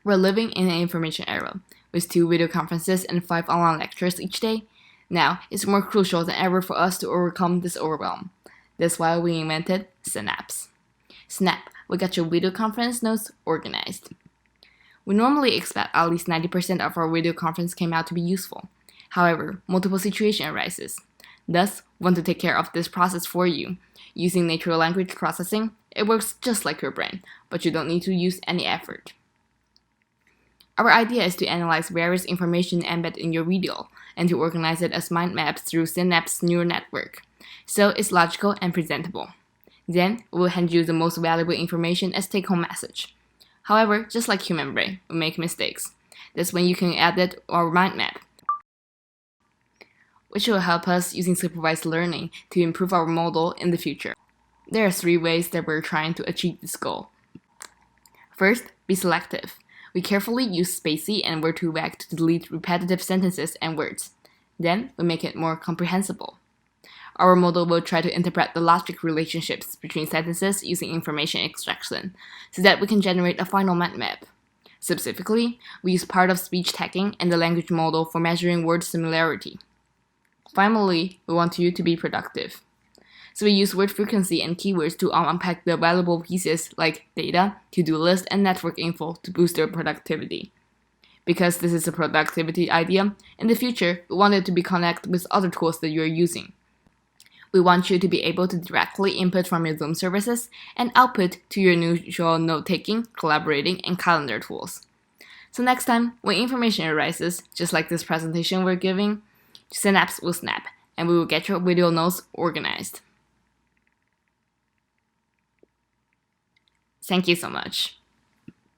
We're living in an information era, with 2 video conferences and 5 online lectures each day. Now, it's more crucial than ever for us to overcome this overwhelm. That's why we invented Synapse. Snap, we got your video conference notes organized. We normally expect at least 90% of our video conference came out to be useful. However, multiple situation arises. Thus, we want to take care of this process for you. Using natural language processing, it works just like your brain, but you don't need to use any effort. Our idea is to analyze various information embedded in your video and to organize it as mind maps through Synapse neural network, so it's logical and presentable. Then, we'll hand you the most valuable information as take-home message. However, just like human brain, we make mistakes. That's when you can edit our mind map, which will help us using supervised learning to improve our model in the future. There are 3 ways that we're trying to achieve this goal. First, be selective. We carefully use spaCy and word2vec to delete repetitive sentences and words. Then, we make it more comprehensible. Our model will try to interpret the logic relationships between sentences using information extraction, so that we can generate a final mind map. Specifically, we use part of speech tagging and the language model for measuring word similarity. Finally, we want you to be productive. So we use word frequency and keywords to unpack the valuable pieces like data, to-do list, and network info to boost their productivity. Because this is a productivity idea, in the future, we want it to be connected with other tools that you're using. We want you to be able to directly input from your Zoom services and output to your usual note-taking, collaborating, and calendar tools. So next time, when information arises, just like this presentation we're giving, Synapse will snap, and we will get your video notes organized. Thank you so much.